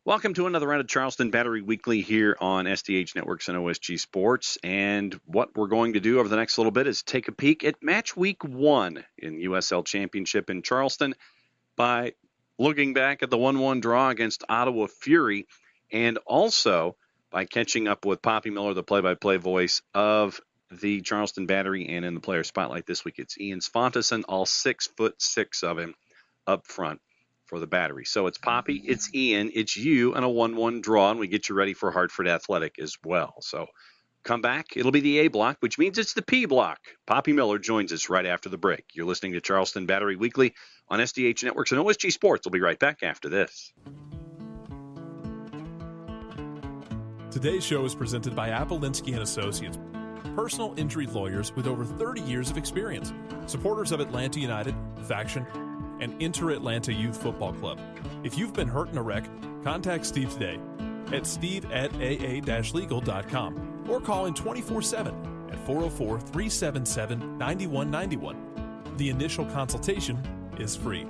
Welcome to another round of Charleston Battery Weekly here on SDH Networks and OSG Sports. And what we're going to do over the next little bit is take a peek at match week 1 in USL Championship in Charleston by looking back at the 1-1 draw against Ottawa Fury, and also by catching up with Poppy Miller, the play-by-play voice of the Charleston Battery. And in the player spotlight this week, it's Ian Svantesson, all 6'6" of him up front for the Battery. So it's Poppy, it's Ian, it's you, and a 1-1 draw, and we get you ready for Hartford Athletic as well. So come back. It'll be the A block, which means it's the P block. Poppy Miller joins us right after the break. You're listening to Charleston Battery Weekly on SDH Networks and OSG Sports. We'll be right back after this. Today's show is presented by Appolinsky & Associates, personal injury lawyers with over 30 years of experience, supporters of Atlanta United, Faction, and Inter-Atlanta Youth Football Club. If you've been hurt in a wreck, contact Steve today at steve@aa-legal.com or call in 24/7 at 404-377-9191. The initial consultation is free.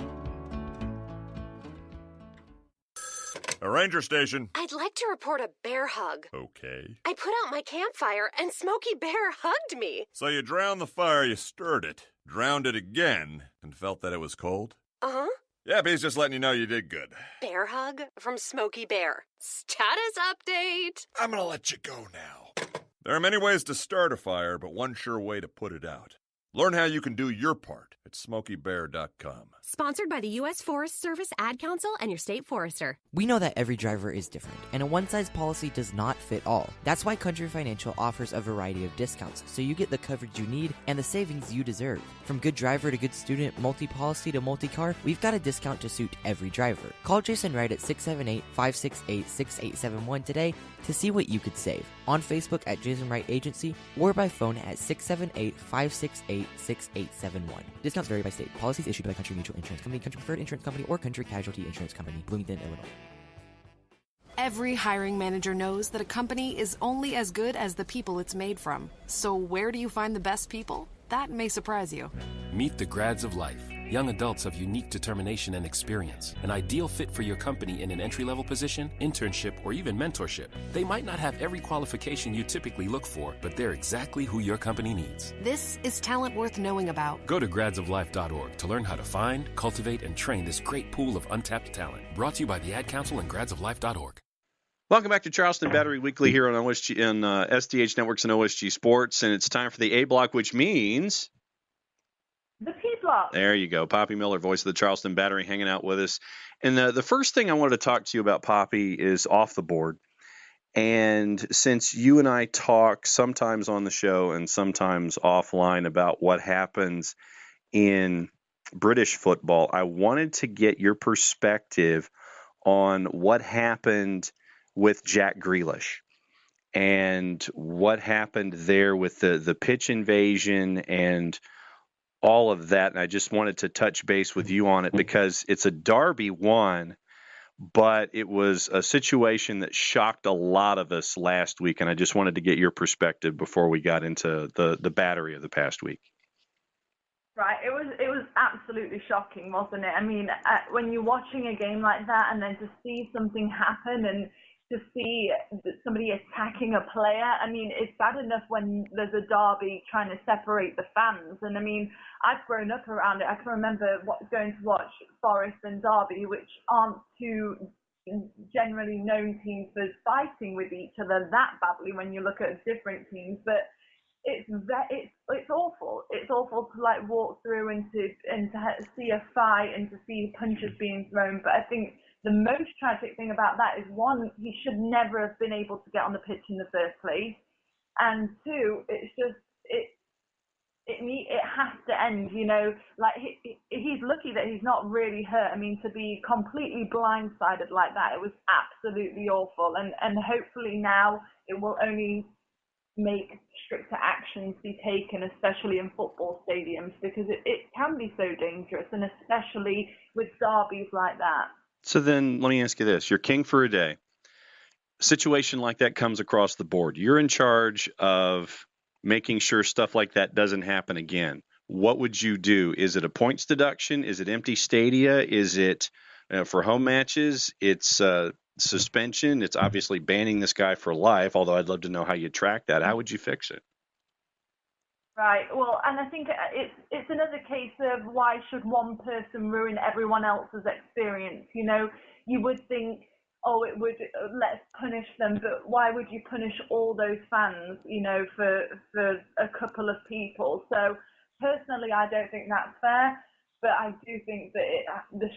A ranger station. I'd like to report a bear hug. Okay. I put out my campfire and Smokey Bear hugged me. So you drowned the fire, you stirred it, drowned it again, and felt that it was cold? Uh-huh. Yep, he's just letting you know you did good. Bear hug from Smokey Bear. Status update. I'm gonna let you go now. There are many ways to start a fire, but one sure way to put it out. Learn how you can do your part at SmokeyBear.com. Sponsored by the U.S. Forest Service, Ad Council, and your state forester. We know that every driver is different, and a one-size policy does not fit all. That's why Country Financial offers a variety of discounts, so you get the coverage you need and the savings you deserve. From good driver to good student, multi-policy to multi-car, we've got a discount to suit every driver. Call Jason Wright at 678-568-6871 today to see what you could save. On Facebook at Jason Wright Agency, or by phone at 678-568-6871. Discounts vary by state. Policies issued by Country Mutual Insurance Company, Country Preferred Insurance Company, or Country Casualty Insurance Company, Bloomington, Illinois. Every hiring manager knows that a company is only as good as the people it's made from. So where do you find the best people? That may surprise you. Meet the grads of life. Young adults of unique determination and experience. An ideal fit for your company in an entry-level position, internship, or even mentorship. They might not have every qualification you typically look for, but they're exactly who your company needs. This is talent worth knowing about. Go to gradsoflife.org to learn how to find, cultivate, and train this great pool of untapped talent. Brought to you by the Ad Council and gradsoflife.org. Welcome back to Charleston Battery Weekly here on SDH Networks and OSG Sports, and it's time for the A block, which means the P block. There you go. Poppy Miller, voice of the Charleston Battery, hanging out with us. And the first thing I wanted to talk to you about, Poppy, is off the board. And since you and I talk sometimes on the show and sometimes offline about what happens in British football, I wanted to get your perspective on what happened with Jack Grealish and what happened there with the pitch invasion and all of that. And I just wanted to touch base with you on it because it's a Derby one, but it was a situation that shocked a lot of us last week. And I just wanted to get your perspective before we got into the battery of the past week. Right, it was absolutely shocking, wasn't it? I mean, when you're watching a game like that and then to see something happen and to see somebody attacking a player, I mean, it's bad enough when there's a derby trying to separate the fans. And I mean, I've grown up around it. I can remember going to watch Forest and Derby, which aren't two generally known teams for fighting with each other that badly when you look at different teams. But it's awful. It's awful to like walk through and to see a fight and to see punches being thrown. But I think the most tragic thing about that is, one, he should never have been able to get on the pitch in the first place, and two, it's just it has to end. You know, like he's lucky that he's not really hurt. I mean, to be completely blindsided like that, it was absolutely awful. And hopefully now it will only make stricter actions be taken, especially in football stadiums, because it can be so dangerous, and especially with derbies like that. So then let me ask you this. You're king for a day. A situation like that comes across the board. You're in charge of making sure stuff like that doesn't happen again. What would you do? Is it a points deduction? Is it empty stadia? Is it for home matches? It's suspension. It's obviously banning this guy for life, although I'd love to know how you track that. How would you fix it? Right. Well, and I think it's another case of why should one person ruin everyone else's experience? You know, you would think, oh, it would, let's punish them, but why would you punish all those fans, you know, for a couple of people? So personally, I don't think that's fair, but I do think that the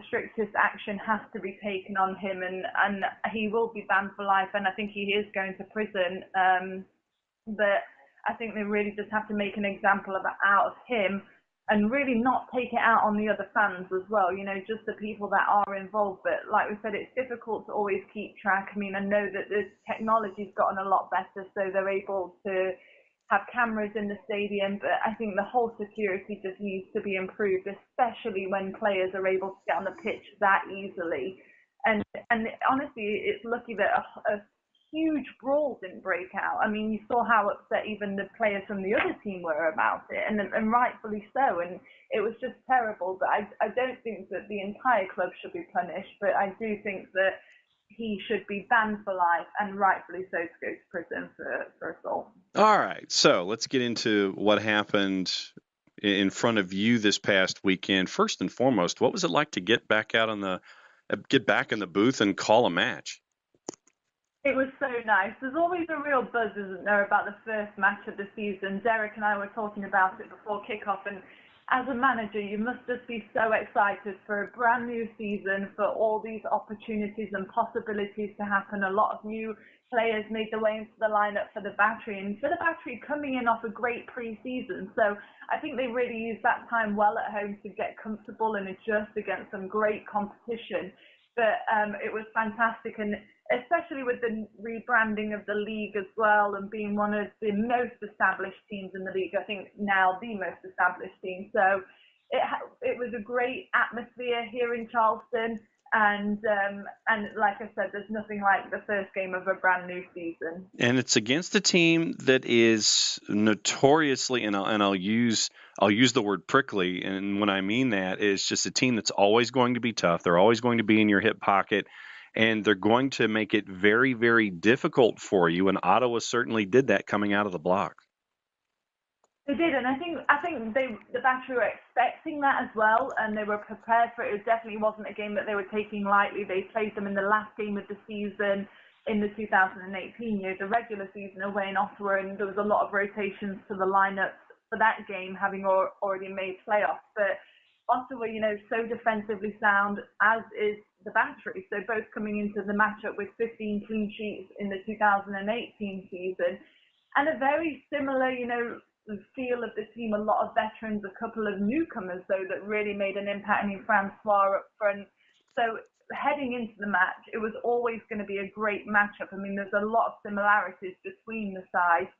strictest action has to be taken on him, and he will be banned for life, and I think he is going to prison. But I think they really just have to make an example out of him and really not take it out on the other fans as well, you know, just the people that are involved. But like we said, it's difficult to always keep track. I mean, I know that the technology's gotten a lot better, so they're able to have cameras in the stadium, but I think the whole security just needs to be improved, especially when players are able to get on the pitch that easily. And honestly, it's lucky that a huge brawl didn't break out. I mean, you saw how upset even the players from the other team were about it, and rightfully so. And it was just terrible. But I don't think that the entire club should be punished, but I do think that he should be banned for life, and rightfully so, to go to prison for assault. All right, so let's get into what happened in front of you this past weekend. First and foremost, what was it like to get back in the booth and call a match? It was so nice. There's always a real buzz, isn't there, about the first match of the season. Derek and I were talking about it before kickoff, and as a manager, you must just be so excited for a brand new season, for all these opportunities and possibilities to happen. A lot of new players made their way into the lineup for the Battery, and for the Battery coming in off a great pre-season. So I think they really used that time well at home to get comfortable and adjust against some great competition. But it was fantastic, and especially with the rebranding of the league as well, and being one of the most established teams in the league, I think now the most established team. So it was a great atmosphere here in Charleston, and like I said, there's nothing like the first game of a brand new season. And it's against a team that is notoriously, and I'll use the word prickly, and when I mean that, is just a team that's always going to be tough. They're always going to be in your hip pocket, and they're going to make it very, very difficult for you. And Ottawa certainly did that coming out of the block. They did, and I think the Battery were expecting that as well, and they were prepared for it. It definitely wasn't a game that they were taking lightly. They played them in the last game of the season in the 2018 year, the regular season away in Ottawa, and there was a lot of rotations to the lineups for that game, having already made playoffs. But Ottawa, you know, so defensively sound, as is the Battery. So both coming into the matchup with 15 clean sheets in the 2018 season, and a very similar, you know, feel of the team. A lot of veterans, a couple of newcomers though that really made an impact. I mean, Francois up front. So heading into the match, it was always going to be a great matchup. I mean, there's a lot of similarities between the sides,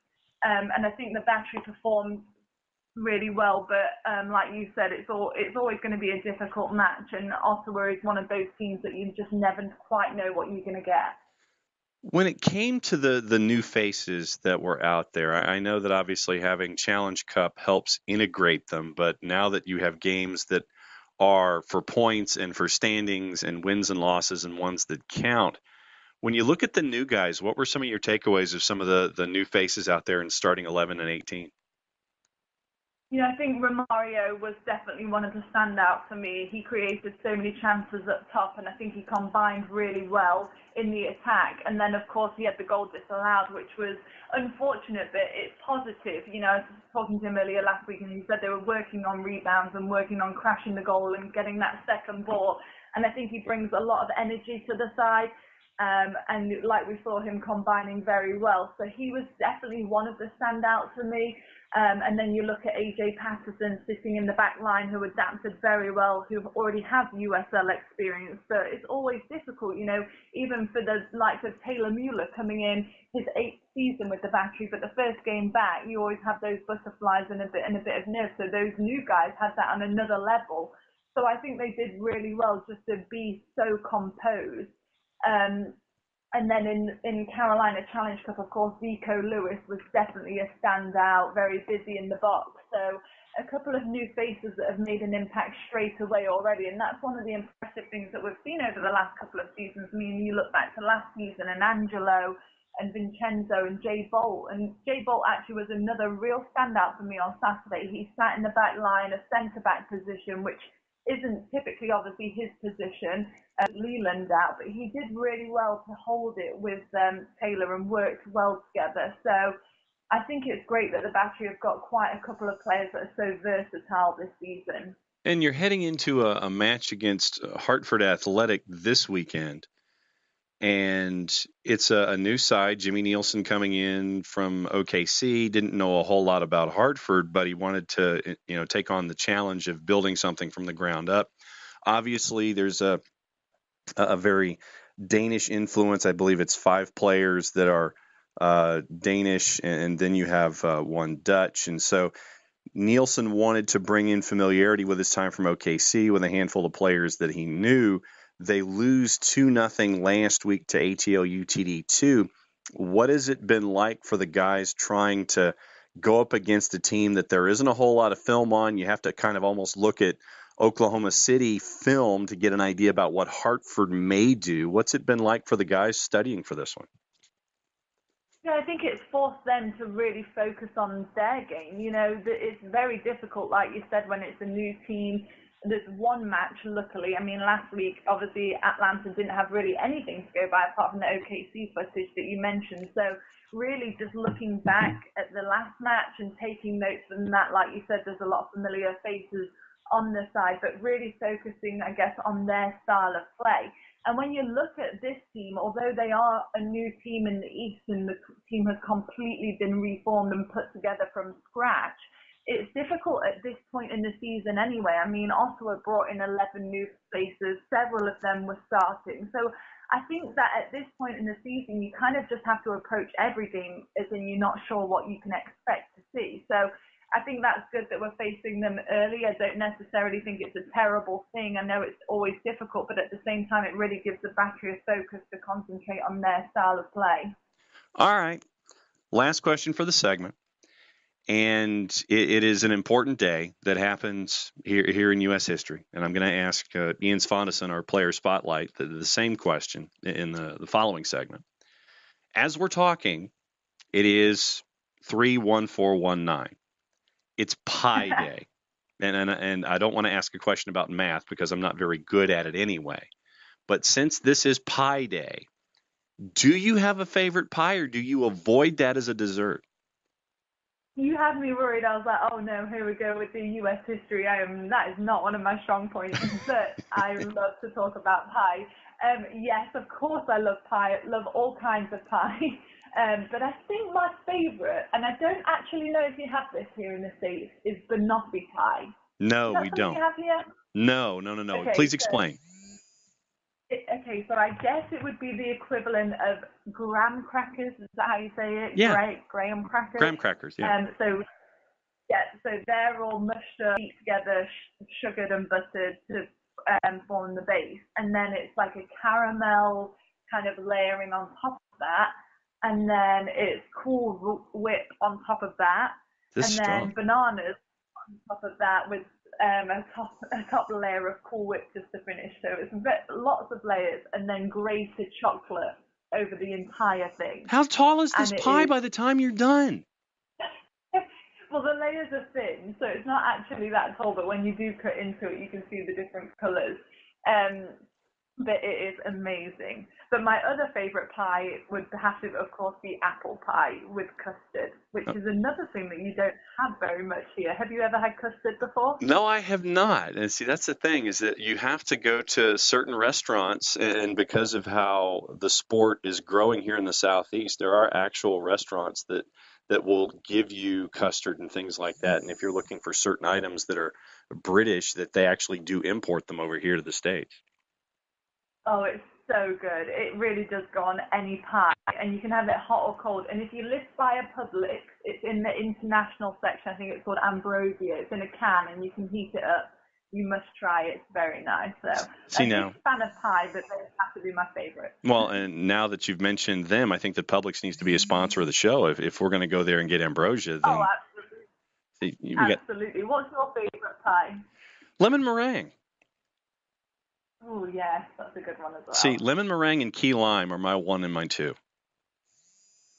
and I think the Battery performed really well. But like you said, it's always going to be a difficult match, and Ottawa is one of those teams that you just never quite know what you're going to get. When it came to the new faces that were out there, I know that obviously having Challenge Cup helps integrate them, but now that you have games that are for points and for standings and wins and losses and ones that count, when you look at the new guys, what were some of your takeaways of some of the new faces out there in starting 11 and 18? You know, I think Romario was definitely one of the standouts for me. He created so many chances up top, and I think he combined really well in the attack. And then, of course, he had the goal disallowed, which was unfortunate, but it's positive. You know, I was talking to him earlier last week, and he said they were working on rebounds and working on crashing the goal and getting that second ball. And I think he brings a lot of energy to the side. And like we saw him combining very well. So he was definitely one of the standouts for me. And then you look at AJ Patterson sitting in the back line, who adapted very well, who already have USL experience. So it's always difficult, you know, even for the likes of Taylor Mueller coming in his 8th season with the Battery, but the first game back, you always have those butterflies and a bit of nerve. So those new guys had that on another level. So I think they did really well just to be so composed. And then in Carolina Challenge Cup, of course, Zico Lewis was definitely a standout, very busy in the box. So a couple of new faces that have made an impact straight away already, and that's one of the impressive things that we've seen over the last couple of seasons. I mean, you look back to last season and Angelo and Vincenzo and Jay Bolt, and Jay Bolt actually was another real standout for me on Saturday. He sat in the back line, a centre-back position, which isn't typically obviously his position, Leland out, but he did really well to hold it with Taylor and worked well together. So I think it's great that the Battery have got quite a couple of players that are so versatile this season. And you're heading into a match against Hartford Athletic this weekend. And it's a new side. Jimmy Nielsen coming in from OKC, didn't know a whole lot about Hartford, but he wanted to, take on the challenge of building something from the ground up. Obviously, there's a very Danish influence. I believe it's 5 players that are Danish, and then you have one Dutch. And so Nielsen wanted to bring in familiarity with his time from OKC with a handful of players that he knew. They lose 2-0 last week to ATL UTD2. What has it been like for the guys trying to go up against a team that there isn't a whole lot of film on? You have to kind of almost look at Oklahoma City film to get an idea about what Hartford may do. What's it been like for the guys studying for this one? Yeah, I think it's forced them to really focus on their game. It's very difficult, like you said, when it's a new team. There's one match, luckily. I mean, last week, obviously, Atlanta didn't have really anything to go by apart from the OKC footage that you mentioned. So really just looking back at the last match and taking notes from that, like you said, there's a lot of familiar faces on the side, but really focusing, I guess, on their style of play. And when you look at this team, although they are a new team in the East and the team has completely been reformed and put together from scratch, it's difficult at this point in the season anyway. I mean, Ottawa brought in 11 new faces. Several of them were starting. So I think that at this point in the season, you kind of just have to approach every game as in you're not sure what you can expect to see. So I think that's good that we're facing them early. I don't necessarily think it's a terrible thing. I know it's always difficult, but at the same time, it really gives the Battery a focus to concentrate on their style of play. All right. Last question for the segment. And it is an important day that happens here in U.S. history. And I'm going to ask Ian Svantesson, our player spotlight, the same question in the following segment. As we're talking, it is 3/14/19. It's Pi Day. And I don't want to ask a question about math because I'm not very good at it anyway. But since this is Pi Day, do you have a favorite pie or do you avoid that as a dessert? You had me worried. I was like, oh no, here we go with the U.S. history. That is not one of my strong points, but I love to talk about pie. Yes, of course I love pie. I love all kinds of pie. But I think my favorite, and I don't actually know if you have this here in the States, is banoffee pie. No, we don't. You have here? No. Okay, please explain. So I guess it would be the equivalent of graham crackers. Is that how you say it? Yeah. Graham crackers. Graham crackers, yeah. So they're all mushed up, beat together, sugared and buttered to form the base. And then it's like a caramel kind of layering on top of that. And then it's Cool Whip on top of that. Then bananas on top of that with a top layer of Cool Whip just to finish. So it's lots of layers, and then grated chocolate over the entire thing. How tall is this pie by the time you're done? Well, the layers are thin, so it's not actually that tall, but when you do cut into it, you can see the different colours. But it is amazing. But my other favourite pie would have to, of course, be apple pie with custard, which is another thing that you don't have very much here. Have you ever had custard before? No, I have not. And see, that's the thing, is that you have to go to certain restaurants, and because of how the sport is growing here in the Southeast, there are actual restaurants that will give you custard and things like that. And if you're looking for certain items that are British, that they actually do import them over here to the States. Oh, it's so good. It really does go on any pie, and you can have it hot or cold. And if you live by a Publix, it's in the international section. I think it's called Ambrosia. It's in a can, and you can heat it up. You must try it. It's very nice. So I'm a fan of pie, but they have to be my favorite. Well, and now that you've mentioned them, I think that Publix needs to be a sponsor of the show. If we're going to go there and get Ambrosia, then... Oh, absolutely. Absolutely. What's your favorite pie? Lemon meringue. Oh, yes, that's a good one as well. See, lemon meringue and key lime are my 1 and my 2.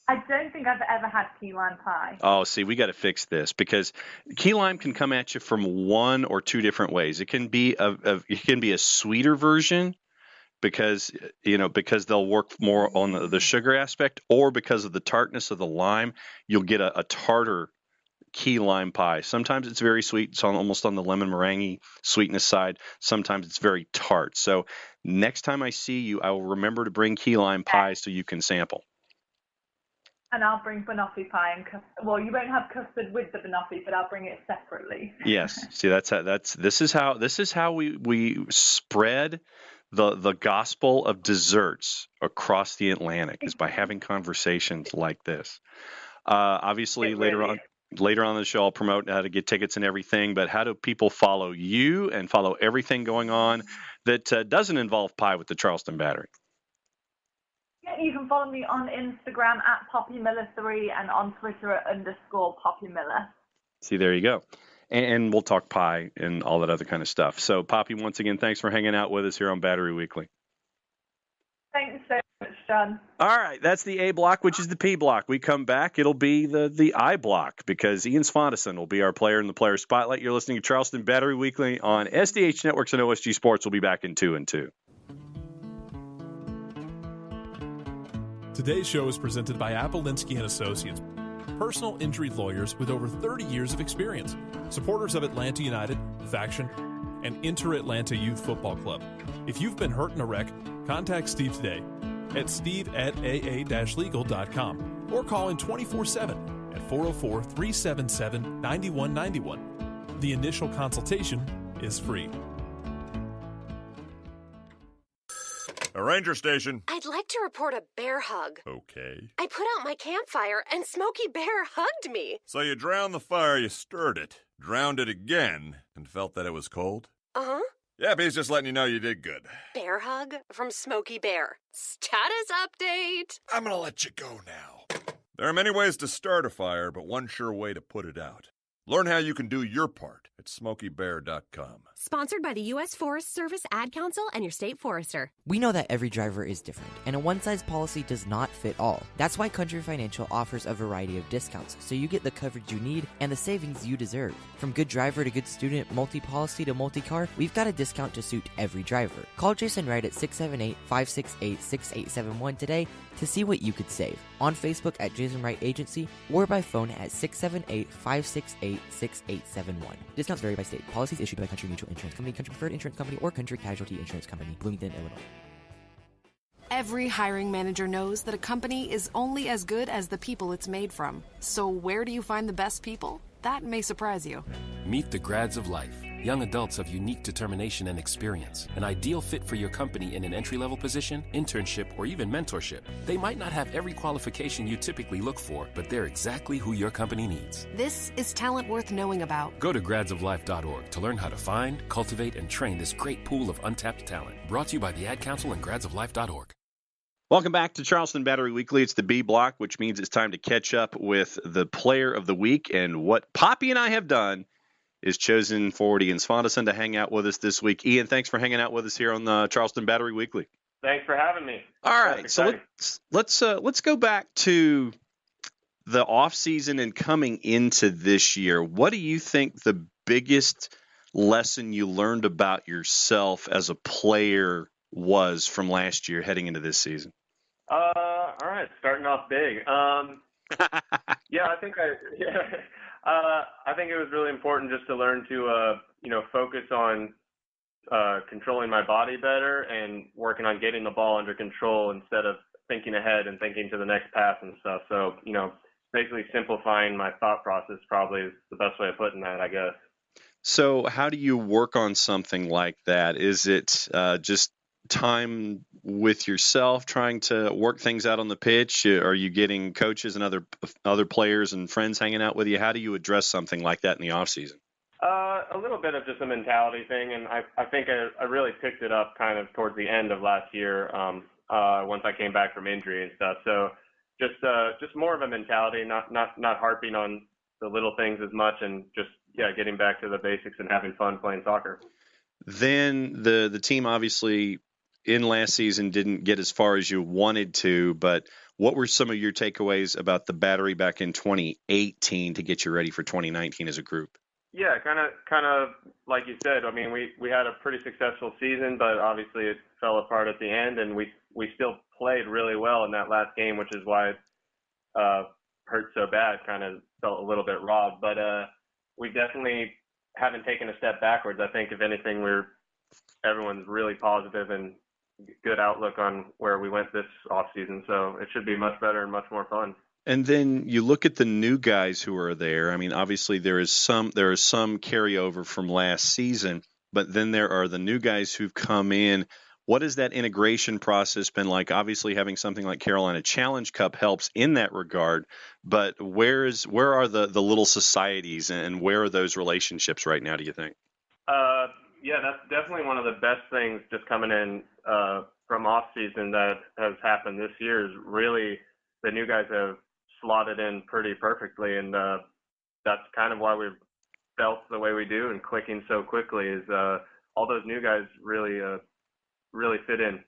I don't think I've ever had key lime pie. Oh, see, we got to fix this because key lime can come at you from 1 or 2 different ways. It can be a sweeter version because they'll work more on the sugar aspect, or because of the tartness of the lime, you'll get a tartar key lime pie. Sometimes it's very sweet. It's almost on the lemon meringue sweetness side. Sometimes it's very tart. So next time I see you, I will remember to bring key lime pie so you can sample. And I'll bring banoffee pie and custard. Well, you won't have custard with the banoffee, but I'll bring it separately. Yes. See, this is how we spread the gospel of desserts across the Atlantic, is by having conversations like this. Obviously, later on in the show, I'll promote how to get tickets and everything. But how do people follow you and follow everything going on that doesn't involve pie with the Charleston Battery? Yeah, you can follow me on Instagram at PoppyMiller3 and on Twitter at _PoppyMiller. See, there you go. And we'll talk pie and all that other kind of stuff. So, Poppy, once again, thanks for hanging out with us here on Battery Weekly. Thanks so much, John. All right, that's the A block, which is the P block. We come back, it'll be the I block, because Ian Svantesson will be our player in the Player Spotlight. You're listening to Charleston Battery Weekly on SDH Networks and OSG Sports. We'll be back in 2 and 2. Today's show is presented by Appolinsky & Associates, personal injury lawyers with over 30 years of experience, supporters of Atlanta United, Faction, and Inter-Atlanta Youth Football Club. If you've been hurt in a wreck, contact Steve today at steve@aa-legal.com or call in 24/7 at 404-377-9191. The initial consultation is free. A ranger station. I'd like to report a bear hug. Okay. I put out my campfire and Smokey Bear hugged me. So you drowned the fire, you stirred it, drowned it again, and felt that it was cold? Uh-huh. Yep, he's just letting you know you did good. Bear hug from Smokey Bear. Status update. I'm gonna let you go now. There are many ways to start a fire, but one sure way to put it out. Learn how you can do your part at SmokeyBear.com. Sponsored by the U.S. Forest Service, Ad Council, and your state forester. We know that every driver is different, and a one-size policy does not fit all. That's why Country Financial offers a variety of discounts, so you get the coverage you need and the savings you deserve. From good driver to good student, multi-policy to multi-car, we've got a discount to suit every driver. Call Jason Wright at 678-568-6871 today to see what you could save. On Facebook at Jason Wright Agency, or by phone at 678-568-6871. Discounts vary by state. Policies issued by Country Mutual Insurance Company, Country Preferred Insurance Company, or Country Casualty Insurance Company, Bloomington, Illinois. Every hiring manager knows that a company is only as good as the people it's made from. So where do you find the best people? That may surprise you. Meet the grads of life. Young adults of unique determination and experience. An ideal fit for your company in an entry-level position, internship, or even mentorship. They might not have every qualification you typically look for, but they're exactly who your company needs. This is talent worth knowing about. Go to gradsoflife.org to learn how to find, cultivate, and train this great pool of untapped talent. Brought to you by the Ad Council and gradsoflife.org. Welcome back to Charleston Battery Weekly. It's the B block, which means it's time to catch up with the player of the week. And what Poppy and I have done is chosen for Ian Svantesson to hang out with us this week. Ian, thanks for hanging out with us here on the Charleston Battery Weekly. Thanks for having me. All right, so let's go back to the off season and coming into this year. What do you think the biggest lesson you learned about yourself as a player was from last year heading into this season? All right, starting off big. I think it was really important just to learn to, focus on controlling my body better and working on getting the ball under control instead of thinking ahead and thinking to the next pass and stuff. So, basically simplifying my thought process probably is the best way of putting that, I guess. So how do you work on something like that? Is it just time with yourself trying to work things out on the pitch? Are you getting coaches and other players and friends hanging out with you? How do you address something like that in the off season? A little bit of just a mentality thing, and I think I really picked it up kind of towards the end of last year once I came back from injury and stuff. So just more of a mentality, not harping on the little things as much, and just getting back to the basics and having fun playing soccer. Then the team obviously in last season didn't get as far as you wanted to, but what were some of your takeaways about the Battery back in 2018 to get you ready for 2019 as a group? Yeah, kind of like you said. I mean, we had a pretty successful season, but obviously it fell apart at the end, and we still played really well in that last game, which is why it hurt so bad. Kind of felt a little bit robbed, but we definitely haven't taken a step backwards. I think if anything, everyone's really positive and good outlook on where we went this off season. So it should be much better and much more fun. And then you look at the new guys who are there. I mean, obviously there is some carryover from last season, but then there are the new guys who've come in. What has that integration process been like? Obviously, having something like Carolina Challenge Cup helps in that regard, but where are the little societies and where are those relationships right now, do you think? Yeah, that's definitely one of the best things just coming in from off season that has happened this year is really the new guys have slotted in pretty perfectly, and that's kind of why we've felt the way we do and clicking so quickly is all those new guys really fit in.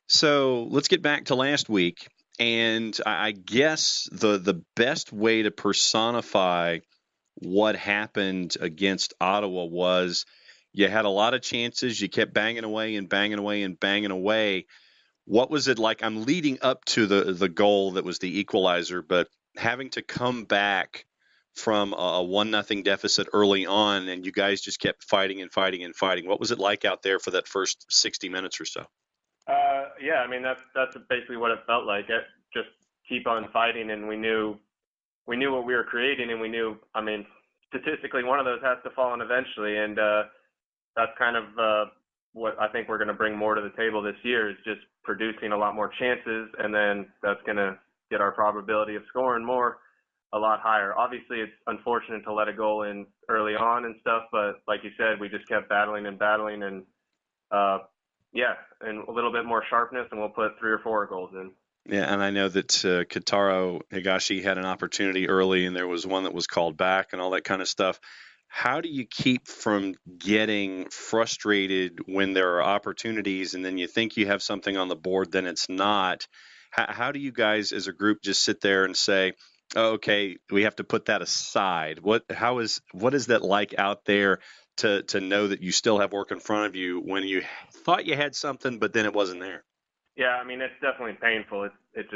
So let's get back to last week, and I guess the best way to personify what happened against Ottawa was you had a lot of chances, you kept banging away and banging away and banging away. What was it like? I'm leading up to the goal that was the equalizer, but having to come back from a 1-0 deficit early on, and you guys just kept fighting and fighting and fighting. What was it like out there for that first 60 minutes or so? Yeah, I mean that's basically what it felt like. Just keep on fighting, and we knew what we were creating, and we knew. I mean, statistically, one of those has to fall in eventually, and that's kind of what I think we're going to bring more to the table this year is just producing a lot more chances, and then that's going to get our probability of scoring more a lot higher. Obviously, it's unfortunate to let a goal in early on and stuff, but like you said, we just kept battling, and and a little bit more sharpness, and we'll put 3 or 4 goals in. Yeah, and I know that Kitaro Higashi had an opportunity early, and there was one that was called back and all that kind of stuff. How do you keep from getting frustrated when there are opportunities and then you think you have something on the board, then it's not? How do you guys as a group just sit there and say, oh, okay, we have to put that aside? What is that like out there to know that you still have work in front of you when you thought you had something, but then it wasn't there? Yeah, I mean, it's definitely painful. It's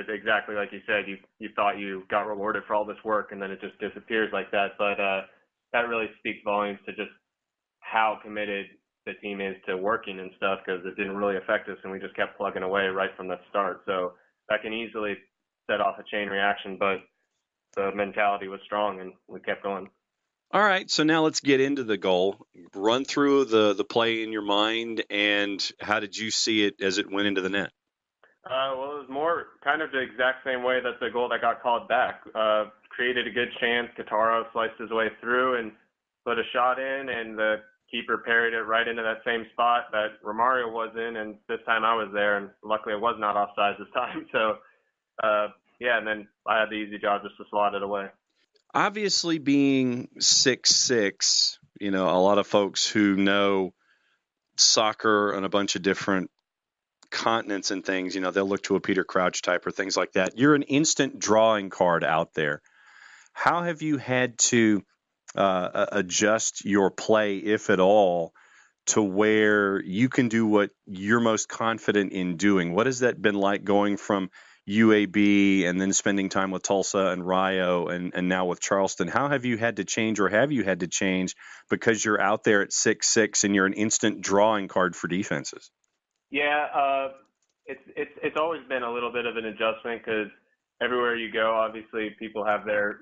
exactly like you said. You thought you got rewarded for all this work, and then it just disappears like that. But that really speaks volumes to just how committed the team is to working and stuff, because it didn't really affect us, and we just kept plugging away right from the start. So that can easily set off a chain reaction, but the mentality was strong, and we kept going. All right, so now let's get into the goal. Run through the play in your mind, and how did you see it as it went into the net? Well, it was more kind of the exact same way that the goal that got called back. Created a good chance. Kitaro sliced his way through and put a shot in, and the keeper parried it right into that same spot that Romario was in, and this time I was there, and luckily it was not offside this time. So, and then I had the easy job just to slot it away. Obviously, being 6'6", a lot of folks who know soccer and a bunch of different continents and things, they'll look to a Peter Crouch type or things like that. You're an instant drawing card out there. How have you had to adjust your play, if at all, to where you can do what you're most confident in doing? What has that been like going from UAB and then spending time with Tulsa and Rio and now with Charleston? How have you had to change, or have you had to change because you're out there at 6'6" and you're an instant drawing card for defenses? Yeah, it's always been a little bit of an adjustment because everywhere you go, obviously people have their,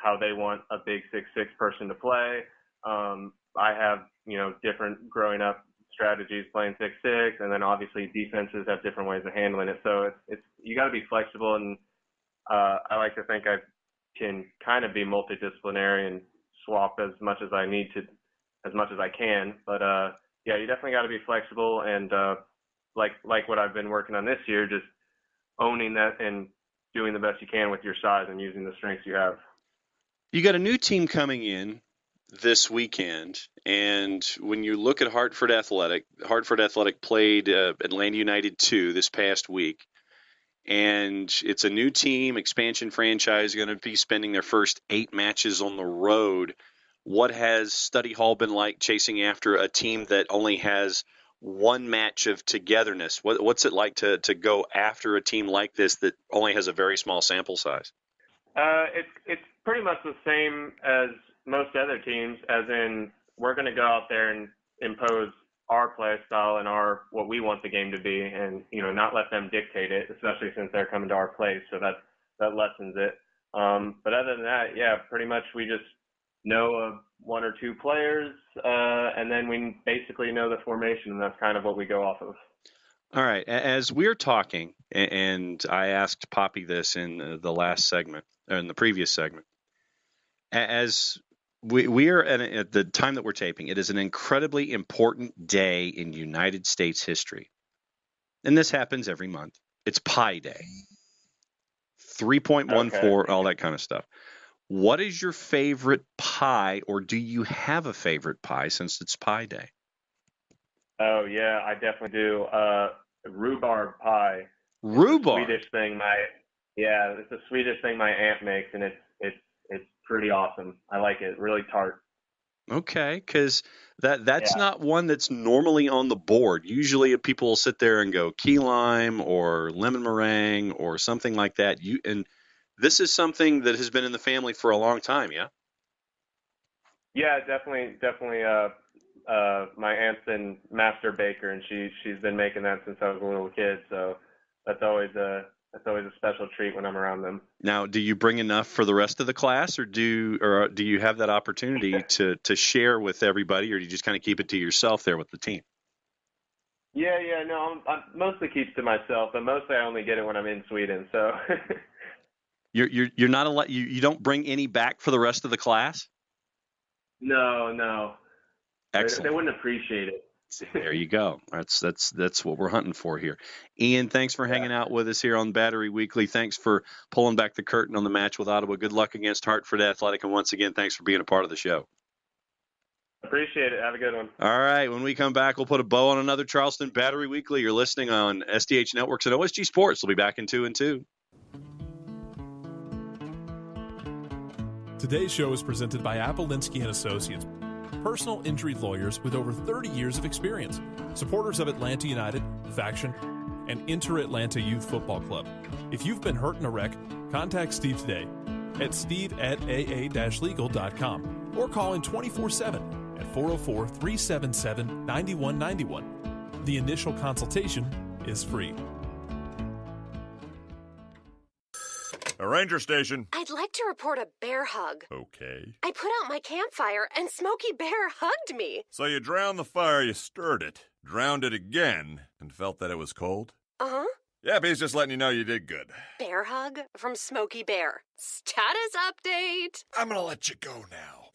how they want a big 6'6" person to play. I have, different growing up strategies playing 6'6", and then obviously defenses have different ways of handling it. So it's you got to be flexible, and I like to think I can kind of be multidisciplinary and swap as much as I need to, as much as I can. But you definitely got to be flexible, and like what I've been working on this year, just owning that and doing the best you can with your size and using the strengths you have. You got a new team coming in this weekend, and when you look at Hartford Athletic played Atlanta United 2 this past week, and it's a new team, expansion franchise, going to be spending their first 8 matches on the road. What has Study Hall been like chasing after a team that only has one match of togetherness? What's it like to go after a team like this that only has a very small sample size? It's pretty much the same as most other teams, as in we're going to go out there and impose our play style and what we want the game to be, and not let them dictate it, especially since they're coming to our place. So that lessens it. But other than that, yeah, pretty much we just know of 1 or 2 players, and then we basically know the formation, and that's kind of what we go off of. All right. As we're talking, and I asked Poppy this in the last segment, or in the previous segment, as we are at the time that we're taping, it is an incredibly important day in United States history. And this happens every month. It's Pi Day. 3.14, okay. All that kind of stuff. What is your favorite pie, or do you have a favorite pie since it's Pi Day? Oh, yeah, I definitely do. Rhubarb pie. Rhubarb? It's a Swedish thing my aunt makes, and it's pretty awesome. I like it. Really tart. Okay, because that's not one that's normally on the board. Usually people will sit there and go key lime or lemon meringue or something like that. And this is something that has been in the family for a long time, yeah? Yeah, definitely. My aunt's been master baker, and she's been making that since I was a little kid. So that's always a special treat when I'm around them. Now, do you bring enough for the rest of the class, or do you have that opportunity to share with everybody, or do you just kind of keep it to yourself there with the team? Yeah, no, I mostly keep to myself, but mostly I only get it when I'm in Sweden. So you're not you don't bring any back for the rest of the class? No. Excellent. They wouldn't appreciate it. There you go. That's what we're hunting for here. Ian, thanks for hanging out with us here on Battery Weekly. Thanks for pulling back the curtain on the match with Ottawa. Good luck against Hartford Athletic, and once again, thanks for being a part of the show. Appreciate it. Have a good one. All right. When we come back, we'll put a bow on another Charleston Battery Weekly. You're listening on SDH Networks and OSG Sports. We'll be back in 2 and 2. Today's show is presented by Appolinsky & Associates, personal injury lawyers with over 30 years of experience, supporters of Atlanta United, Faction, and Inter-Atlanta Youth Football Club. If you've been hurt in a wreck, contact Steve today at steve@aa-legal.com or call in 24/7 at 404-377-9191. The initial consultation is free. A ranger station. I'd like to report a bear hug. Okay. I put out my campfire and Smokey Bear hugged me. So you drowned the fire, you stirred it, drowned it again, and felt that it was cold? Uh-huh. Yeah, he's just letting you know you did good. Bear hug from Smokey Bear. Status update. I'm gonna let you go now.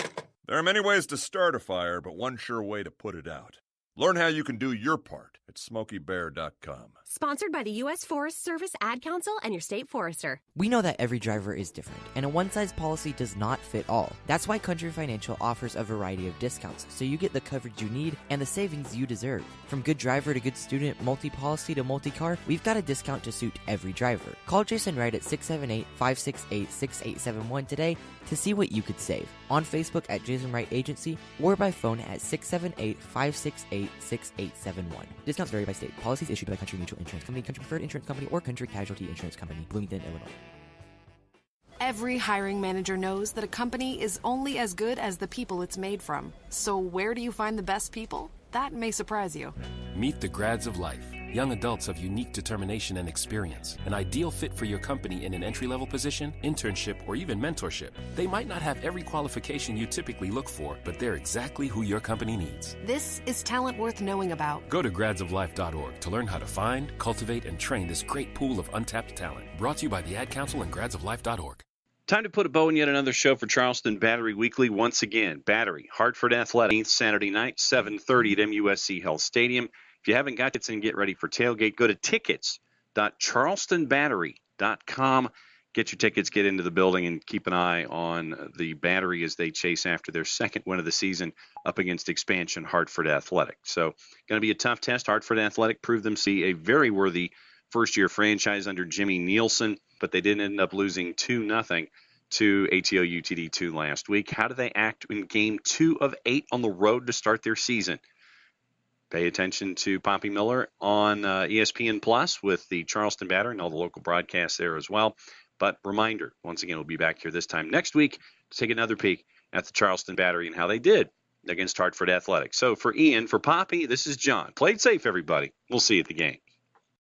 There are many ways to start a fire, but one sure way to put it out. Learn how you can do your part at SmokeyBear.com. Sponsored by the U.S. Forest Service Ad Council and your state forester. We know that every driver is different, and a one-size policy does not fit all. That's why Country Financial offers a variety of discounts, so you get the coverage you need and the savings you deserve. From good driver to good student, multi-policy to multi-car, we've got a discount to suit every driver. Call Jason Wright at 678-568-6871 today to see what you could save. On Facebook at Jason Wright Agency, or by phone at 678-568-6871. Discounts vary by state. Policies issued by Country Mutual Insurance Company, Country Preferred Insurance Company, or Country Casualty Insurance Company, Bloomington, Illinois. Every hiring manager knows that a company is only as good as the people it's made from. So where do you find the best people? That may surprise you. Meet the grads of life. Young adults of unique determination and experience. An ideal fit for your company in an entry-level position, internship, or even mentorship. They might not have every qualification you typically look for, but they're exactly who your company needs. This is talent worth knowing about. Go to gradsoflife.org to learn how to find, cultivate, and train this great pool of untapped talent. Brought to you by the Ad Council and gradsoflife.org. Time to put a bow in yet another show for Charleston Battery Weekly. Once again, Battery, Hartford Athletic, Saturday night, 7:30 at MUSC Health Stadium. If you haven't got tickets and get ready for tailgate, go to tickets.charlestonbattery.com. charlestonbattery.com. Get your tickets, get into the building, and keep an eye on the Battery as they chase after their second win of the season up against expansion Hartford Athletic. So going to be a tough test. Hartford Athletic proved them to be a very worthy first-year franchise under Jimmy Nielsen, but they did end up losing 2-0 to ATO UTD2 last week. How do they act in Game 2 of 8 on the road to start their season? Pay attention to Poppy Miller on ESPN Plus with the Charleston Battery and all the local broadcasts there as well. But reminder, once again, we'll be back here this time next week to take another peek at the Charleston Battery and how they did against Hartford Athletic. So for Ian, for Poppy, this is John. Play it safe, everybody. We'll see you at the game.